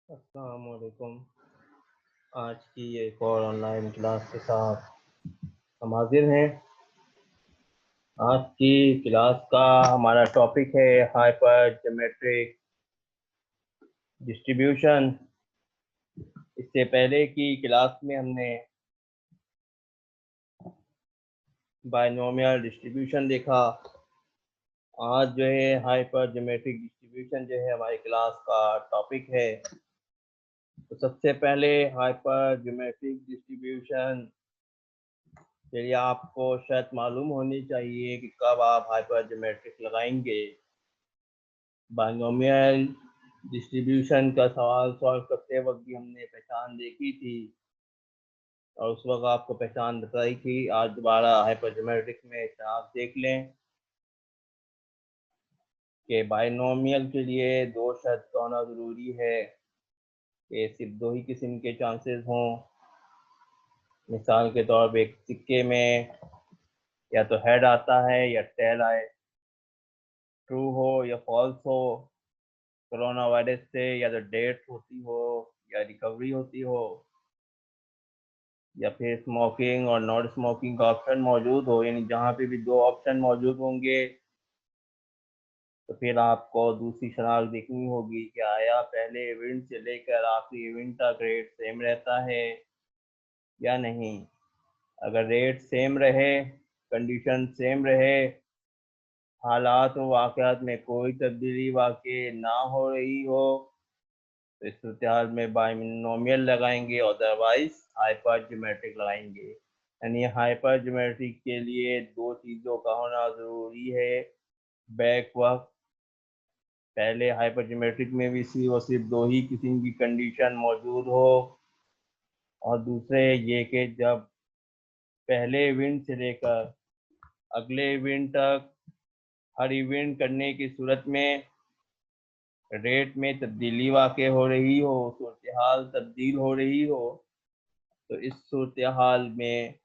अस्सलाम वालेकुम। आज की एक और ऑनलाइन क्लास के साथ हम हाजिर हैं। आज की क्लास का हमारा टॉपिक है हाइपर ज्योमेट्रिक डिस्ट्रीब्यूशन। इससे पहले की क्लास में हमने बायनोमियल डिस्ट्रीब्यूशन देखा। आज जो है हाइपर ज्योमेट्रिक डिस्ट्रीब्यूशन जो है हमारी क्लास का टॉपिक है। तो सबसे पहले हाइपर ज्योमेट्रिक डिस्ट्रीब्यूशन के लिए आपको शायद मालूम होनी चाहिए कि कब आप हाइपर ज्योमेट्रिक लगाएंगे। बायनोमियल डिस्ट्रीब्यूशन का सवाल सॉल्व करते वक्त भी हमने पहचान देखी थी और उस वक्त आपको पहचान बताई थी। आज दोबारा हाइपर ज्योमेट्रिक में आप देख लें कि बायनोमियल के लिए दो शर्त होना ज़रूरी है कि सिर्फ दो ही किस्म के चांसेस हों। मिसाल के तौर पे एक सिक्के में या तो हेड आता है या टेल आए, ट्रू हो या फॉल्स हो, कोरोना वायरस से या तो डेथ होती हो या रिकवरी होती हो, या फिर स्मोकिंग और नॉन स्मोकिंग का ऑप्शन मौजूद हो। यानी जहाँ पे भी दो ऑप्शन मौजूद होंगे तो फिर आपको दूसरी शनाख्त देखनी होगी कि आया पहले इवेंट से लेकर आखिरी इवेंट तक रेट सेम रहता है या नहीं। अगर रेट सेम रहे, कंडीशन सेम रहे, हालात व वाक़यात में कोई तब्दीली वाक़ई ना हो रही हो तो इस सूरत में बाइनोमियल लगाएंगे, अदरवाइज हाइपर ज्योमेट्रिक लगाएंगे। यानी हाइपर ज्योमेट्रिक के लिए दो चीज़ों का होना ज़रूरी है। बैक वक्त पहले हाइपर ज्योमेट्रिक में भी सिर्फ दो ही किस्म की कंडीशन मौजूद हो, और दूसरे ये कि जब पहले इवेंट से लेकर अगले इवेंट तक हर इवेंट करने की सूरत में रेट में तब्दीली वाक़ई हो रही हो, सूरत हाल तब्दील हो रही हो, तो इस सूरत हाल में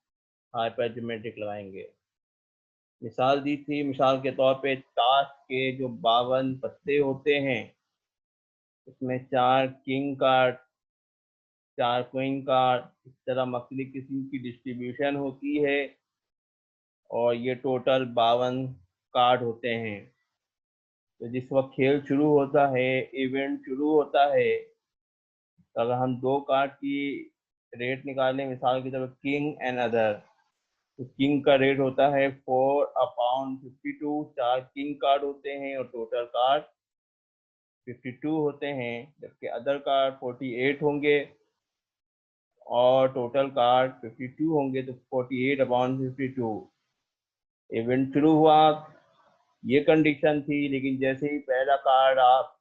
हाइपर ज्योमेट्रिक लगाएंगे। मिसाल दी थी, मिसाल के तौर पे ताश के जो 52 पत्ते होते हैं उसमें 4 किंग कार्ड, 4 क्वीन कार्ड, इस तरह मुख्तलिफ किस्म की डिस्ट्रीब्यूशन होती है और ये टोटल 52 कार्ड होते हैं। तो जिस वक्त खेल शुरू होता है, इवेंट शुरू होता है, तो अगर हम दो कार्ड की रेट निकालें, मिसाल की तरफ किंग एंड अदर, तो किंग का रेट होता है 4/52। 4 किंग कार्ड होते हैं और टोटल कार्ड 52 होते हैं, जबकि अदर कार्ड 48 होंगे और टोटल कार्ड 52 होंगे, तो 48/52। इवेंट शुरू हुआ, ये कंडीशन थी, लेकिन जैसे ही पहला कार्ड आप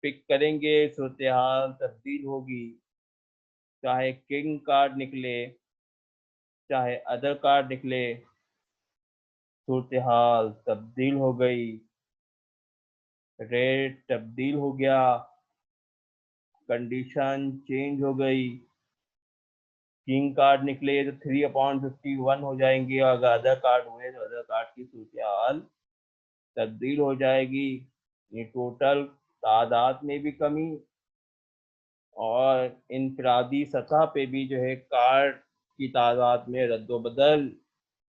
पिक करेंगे सूरत हाल तब्दील होगी। चाहे किंग कार्ड निकले चाहे अदर कार्ड निकले, सूरत हाल तब्दील हो गई, रेट तब्दील हो गया, कंडीशन चेंज हो गई। किंग कार्ड निकले तो 3/51 हो जाएंगे, और अगर अदर कार्ड हुए तो अदर कार्ड की सूरत हाल तब्दील हो जाएगी। ये टोटल तादाद में भी कमी और इनफरादी सतह पे भी जो है कार्ड की तादाद में रद्दोबदल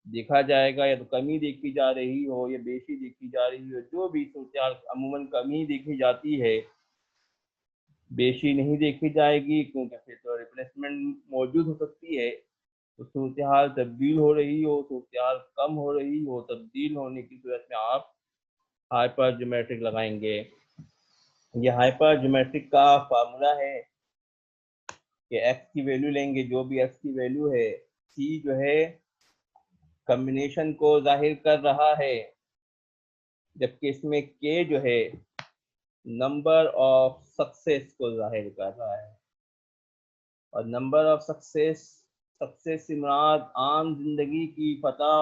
देखा जाएगा। या तो कमी देखी जा रही हो या बेशी देखी जा रही हो, जो भी सूरत अमूमन कमी देखी जाती है, बेशी नहीं देखी जाएगी, क्योंकि फिर तो रिप्लेसमेंट मौजूद हो सकती है। तो सूरत हाल तब्दील हो रही हो, सूरत हाल कम हो रही हो, तब्दील होने की सूरत में आप हाइपर ज्योमेट्रिक लगाएंगे। ये हाइपर ज्योमेट्रिक का फार्मूला है कि एक्स की वैल्यू लेंगे, जो भी एक्स की वैल्यू है, सी जो है कम्बिनेशन को जाहिर कर रहा है, जबकि इसमें के जो है नंबर ऑफ सक्सेस को जाहिर कर रहा है। और नंबर ऑफ सक्सेस, सक्सेस से मुराद आम जिंदगी की फतह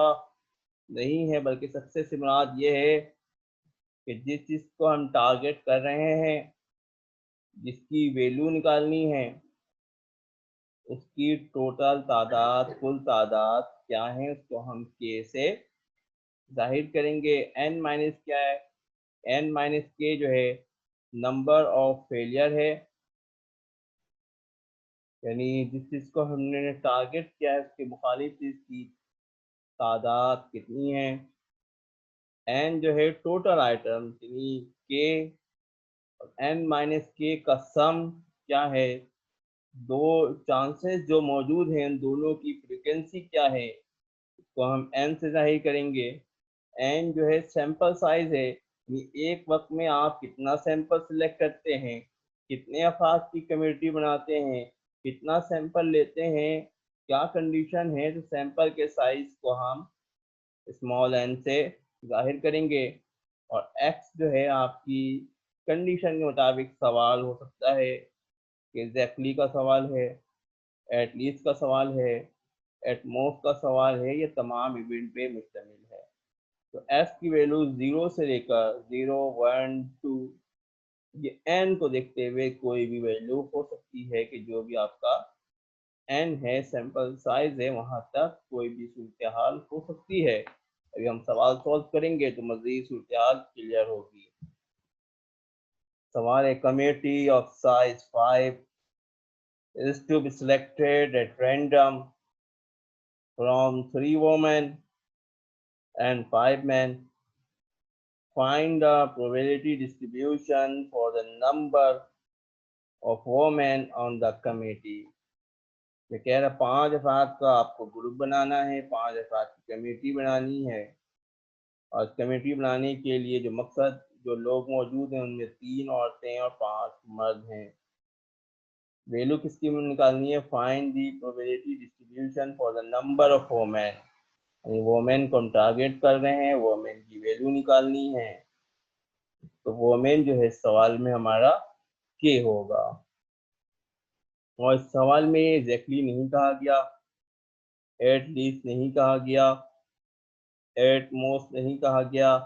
नहीं है, बल्कि सक्सेस से मुराद ये है कि जिस चीज़ को हम टारगेट कर रहे हैं, जिसकी वैल्यू निकालनी है, उसकी टोटल तादाद, कुल तादाद क्या है, उसको हम के से जाहिर करेंगे। एन माइनस क्या है? एन माइनस के जो है नंबर ऑफ फेलियर है, यानी जिस चीज़ को हमने टारगेट किया है उसके मुखालिफ चीज़ की तादाद कितनी है। एन जो है टोटल आइटम यानी के और एन माइनस के का सम क्या है। दो चांसेस जो मौजूद हैं उन दोनों की फ्रीक्वेंसी क्या है, इसको हम एन से जाहिर करेंगे। एन जो है सैंपल साइज है, एक वक्त में आप कितना सैंपल सिलेक्ट करते हैं, कितने अफराद की कम्युनिटी बनाते हैं, कितना सैंपल लेते हैं, क्या कंडीशन है, तो सैंपल के साइज को हम स्मॉल एन से जाहिर करेंगे। और एक्स जो है आपकी कंडीशन के मुताबिक सवाल हो सकता है कि एग्जैक्टली का सवाल है, एट लीस्ट का सवाल है, एट मोस्ट का सवाल है, ये तमाम इवेंट पे मुश्तमिल है। तो एस की वैल्यू 0 से लेकर 0, 1, 2, ये एन को देखते हुए कोई भी वैल्यू हो सकती है कि जो भी आपका एन है सैंपल साइज है वहां तक कोई भी सूरत हाल हो सकती है। अभी हम सवाल सॉल्व करेंगे तो मजीद सूरत हाल क्लियर होगी। सवाल है committee of size 5 is to be selected at random from 3 women and 5 men. Find the probability distribution for the number of women on the committee. ये कह रहा 5 अफराद का आपको ग्रुप बनाना है, 5 अफराद की कमेटी बनानी है। और कमेटी बनाने के लिए जो मकसद जो लोग मौजूद हैं उनमें 3 औरतें और 5 मर्द हैं। वैल्यू किसकी निकालनी है, find the probability distribution for the number of women. Women को हम टारगेट कर रहे हैं, वोमेन की वैल्यू निकालनी है। तो वोमेन जो है सवाल में हमारा के होगा। और इस सवाल में एग्जैक्टली नहीं कहा गया, एट लीस्ट नहीं कहा गया, एट मोस्ट नहीं कहा गया,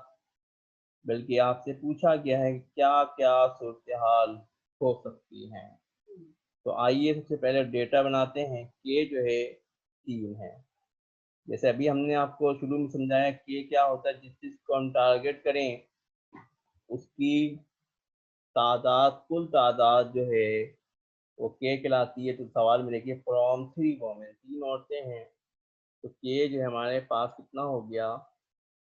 बल्कि आपसे पूछा गया है क्या क्या सूरत हाल हो सकती हैं। तो आइए सबसे पहले डेटा बनाते हैं। के जो है 3 है। जैसे अभी हमने आपको शुरू में समझाया के क्या होता है, जिस चीज को हम टारगेट करें उसकी तादाद, कुल तादाद जो है वो के कहलाती है। तो सवाल में देखिए फ्रॉम 3 वोमेन, 3 औरतें हैं, तो के जो हमारे पास कितना हो गया,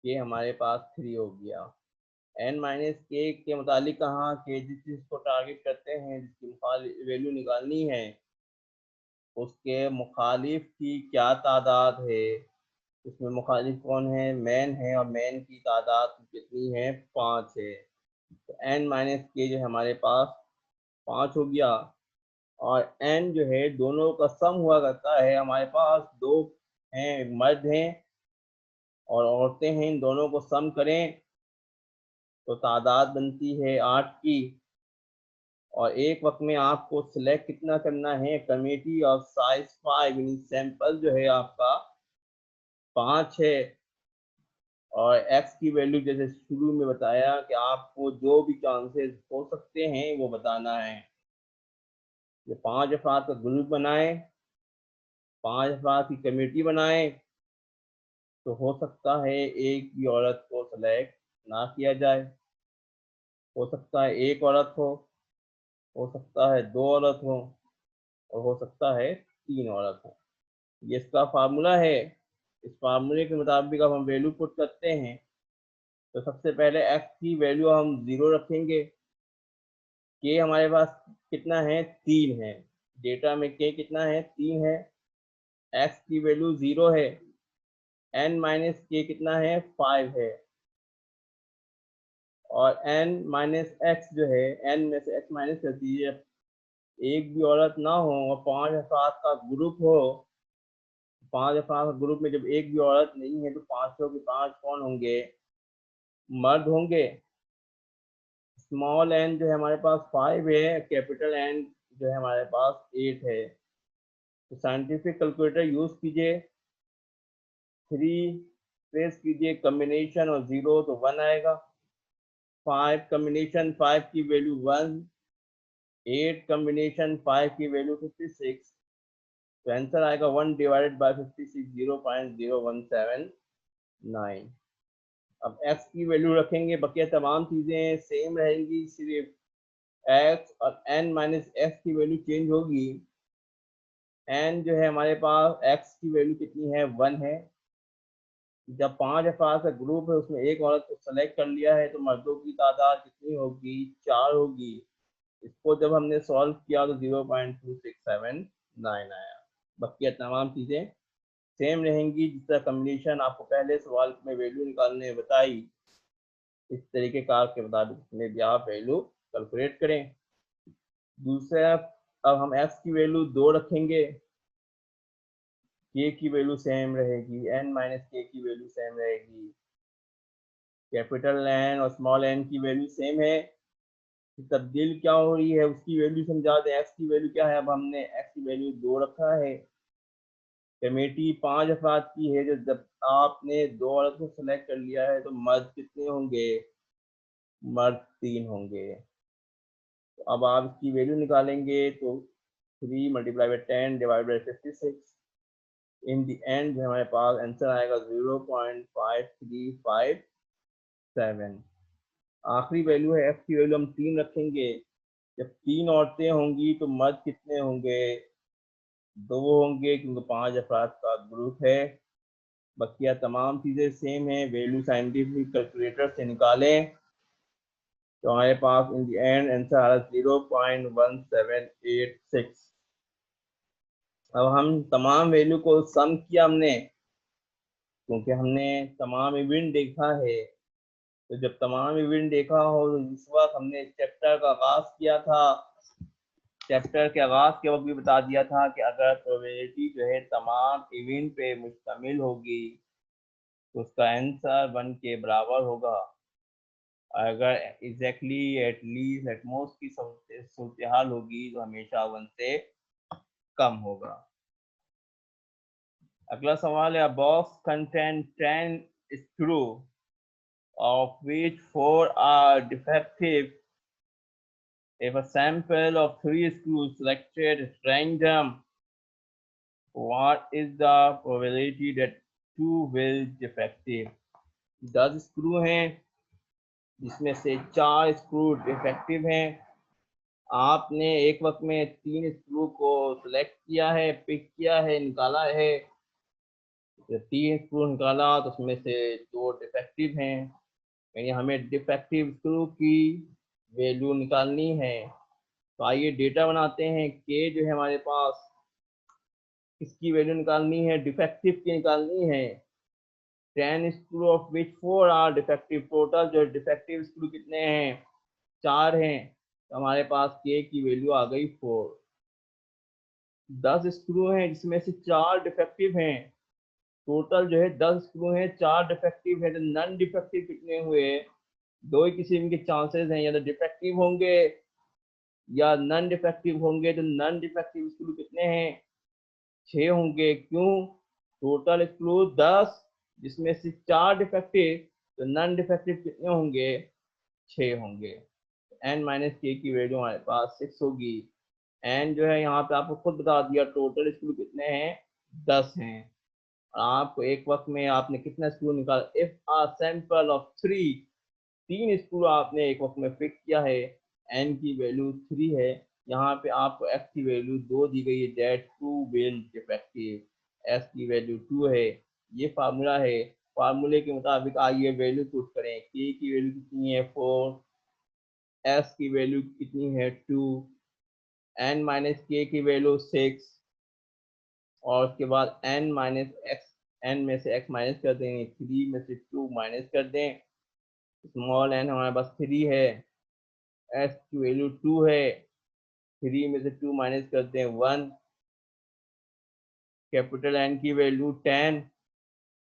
के हमारे पास 3 हो गया। एन माइनस के मुतालिक कहाँ के जिस चीज को टारगेट करते हैं, जिसकी वैल्यू निकालनी है, उसके मुखालिफ की क्या तादाद है। इसमें मुखालिफ कौन है, मैन है, और मैन की तादाद कितनी है, 5 है। तो एन माइनस के जो हमारे पास 5 हो गया। और एन जो है दोनों का सम हुआ करता है, हमारे पास 2 हैं, मर्द हैं और औरतें हैं, इन दोनों को सम करें तो तादाद बनती है 8 की। और एक वक्त में आपको सिलेक्ट कितना करना है, कमेटी ऑफ साइज 5, यानी सैंपल जो है आपका 5 है। और x की वैल्यू जैसे शुरू में बताया कि आपको जो भी चांसेस हो सकते हैं वो बताना है। ये 5 अफराद का ग्रुप बनाए, 5 अफराद की कमेटी बनाए, तो हो सकता है एक भी औरत को सेलेक्ट ना किया जाए, हो सकता है एक औरत हो सकता है 2 औरत हो, और हो सकता है 3 औरत हो। ये इसका फार्मूला है। इस फार्मूले के मुताबिक अब हम वैल्यू पुट करते हैं। तो सबसे पहले x की वैल्यू हम 0 रखेंगे। के हमारे पास कितना है, 3 है। डेटा में के कितना है, 3 है। x की वैल्यू 0 है। n माइनस के कितना है, 5 है। और n माइनस एक्स जो है, n में से x माइनस कर दीजिए। एक भी औरत ना हो और 5 अफराद का ग्रुप हो, 5 अफराद का ग्रुप में जब एक भी औरत नहीं है तो 500 के 5 कौन होंगे, मर्द होंगे। स्मॉल एन जो है हमारे पास 5 है, कैपिटल एन जो है हमारे पास 8 है। तो साइंटिफिक कैलकुलेटर यूज कीजिए, 3 प्रेस कीजिए, कम्बिनेशन और 0 तो 1 आएगा। 5 कम्बिनेशन 5 की वैल्यू 1, 8 कम्बिनेशन 5 की वैल्यू 56। तो आंसर आएगा 1 डिवाइडेड बाय 56, 0.0179। अब x की वैल्यू रखेंगे, बकिया तमाम चीजें सेम रहेंगी, सिर्फ x और n माइनस एक्स की वैल्यू चेंज होगी। एन जो है हमारे पास एक्स की वैल्यू कितनी है 1 है। जब 5 अफराद का ग्रुप है उसमें एक औरत को सेलेक्ट कर लिया है तो मर्दों की तादाद कितनी होगी 4 होगी। इसको जब हमने सॉल्व किया तो 0.2679 आया। बाकी तमाम चीज़ें सेम रहेंगी जिस तरह कम्बिनेशन आपको पहले सवाल में वैल्यू निकालने बताई, इस तरीके कार के मुताबिक इसमें भी आप वैल्यू कैलकुलेट करें। दूसरा, अब हम एक्स की वैल्यू 2 रखेंगे, के की वैल्यू सेम रहेगी, एन माइनस के की वैल्यू सेम रहेगी, कैपिटल एन और स्मॉल एन की वैल्यू सेम है। तब्दील क्या हो रही है उसकी वैल्यू समझा दें। एक्स की वैल्यू क्या है, अब हमने एक्स की वैल्यू 2 रखा है। कमेटी 5 अफराद की है, जो जब आपने 2 औरत को सेलेक्ट कर लिया है तो मर्द कितने होंगे, मर्द 3 होंगे। तो अब आप इसकी वैल्यू निकालेंगे तो 3 multiply by 10 divide by 56। In the and हमारे पास आंसर आएगा 0.5357। आखिरी वैल्यू है एफ की वैल्यू हम 3 रखेंगे। जब 3 औरतें होंगी तो मर्द कितने होंगे, 2 होंगे क्योंकि 5 अफराद का ग्रुप है। बाकी तमाम चीज़ें सेम है। वैल्यू साइंटिफिक कैलकुलेटर से निकालें तो हमारे पास इन दी एंड आंसर आ रहा है 0.1786। अब हम तमाम वैल्यू को सम किया हमने, क्योंकि हमने तमाम इवेंट देखा है। तो जब तमाम इवेंट देखा हो तो जिस वक्त हमने चैप्टर का आगाज किया था, चैप्टर के आगाज के वक्त भी बता दिया था कि अगर प्रोबेबिलिटी जो है तमाम इवेंट पे मुश्तमिल होगी तो उसका आंसर 1 के बराबर होगा। अगर एग्जैक्टली एटलीस्ट एटमोस्ट की सूरत हाल होगी तो हमेशा 1 से कम होगा। अगला सवाल है, a box contains 10 screw of which 4 are defective. If a sample of 3 screws selected at random, what is the probability that 2 will defective? 10 screw हैं जिसमें से 4 स्क्रू डिफेक्टिव हैं। आपने एक वक्त में 3 स्क्रू को सिलेक्ट किया है, पिक किया है, निकाला है। जब 3 स्क्रू निकाला तो उसमें से 2 डिफेक्टिव हैं, यानी हमें डिफेक्टिव स्क्रू की वैल्यू निकालनी है। तो आइए डेटा बनाते हैं। के जो है हमारे पास इसकी वैल्यू निकालनी है, डिफेक्टिव की निकालनी है। 10 screw of which 4 are defective, total जो डिफेक्टिव स्क्रू कितने हैं, 4 हैं। तो हमारे पास के की वैल्यू आ गई 4। 10 स्क्रू हैं जिसमें से 4 डिफेक्टिव हैं। टोटल जो है 10 स्क्रू हैं, 4 डिफेक्टिव है। तो नॉन डिफेक्टिव कितने हुए, 2 ही किस्म के चांसेस हैं, या तो डिफेक्टिव होंगे या नॉन डिफेक्टिव होंगे। तो नॉन डिफेक्टिव स्क्रू कितने हैं, 6 होंगे। क्यों, टोटल स्क्रू 10 जिसमें से 4 डिफेक्टिव, तो नॉन डिफेक्टिव कितने होंगे, 6 होंगे। एन माइनस के की वैल्यू हमारे पास 6 होगी। एन जो है यहाँ पे आपको खुद बता दिया, टोटल स्क्रू कितने हैं, 10 हैं। और आपको एक वक्त में आपने कितना स्क्रू निकाला, if a sample of 3 screw आपने एक वक्त में फिक्स किया है, एन की वैल्यू 3 है। यहाँ पे आपको एक्स की वैल्यू 2 दी गई है, दैट 2 विल डिफेक्टिव। एस की वैल्यू 2 है। ये फार्मूला है। फार्मूले के मुताबिक आइए वैल्यू पुट करें। के की वैल्यू कितनी है, 4, एस की वैल्यू कितनी है, 2, एन माइनस के की वैल्यू 6, और उसके बाद एन माइनस एक्स, एन में से एक्स माइनस कर देंगे, 3 में से 2 माइनस कर दें। स्मॉल एन हमारे पास 3 है, एस की वैल्यू 2 है, 3 में से 2 माइनस कर दें 1। कैपिटल एन की वैल्यू 10,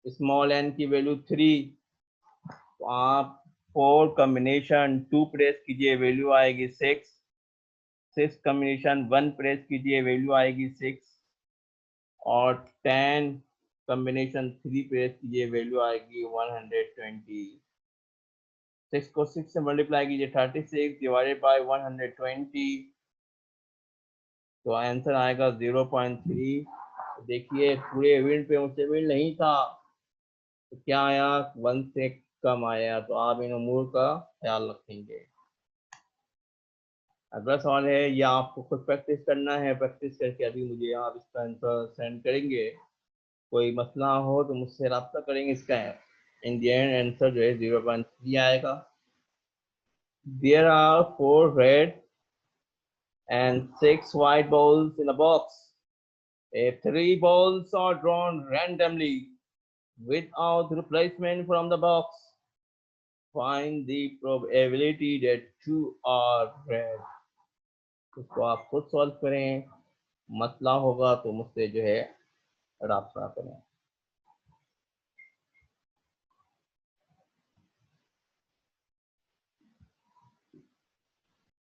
स्मॉल एन की वैल्यू 3। तो आप 4 कम्बिनेशन 2 प्रेस कीजिए, वैल्यू आएगी 6। 6 कम्बिनेशन 1 प्रेस कीजिए, वैल्यू आएगी 6। और 10 कम्बिनेशन 3 प्रेस कीजिए, वैल्यू आएगी 120। 6 को 6 से मल्टीप्लाई कीजिए, 36 डिवाइडेड बाय 120, तो आंसर आएगा 0.3। देखिए पूरे इवेंट पे मुश्तमिल नहीं था, तो क्या आया, 1 से कम आया। तो आप इन उमूर का ख्याल रखेंगे। अगला सवाल है, ये आपको खुद प्रैक्टिस करना है, प्रैक्टिस करके अभी मुझे आप इसका आंसर सेंड करेंगे। कोई मसला हो तो मुझसे रब्ता करेंगे। इसका इन द एंड आंसर जो है 0.3 आएगा। There are 4 red and 6 white balls in a box. If 3 balls are drawn randomly without replacement from the box, find the probability that 2 are red. इसको आप खुद सॉल्व करें, मसला होगा तो मुझसे जो है राब्ता करें।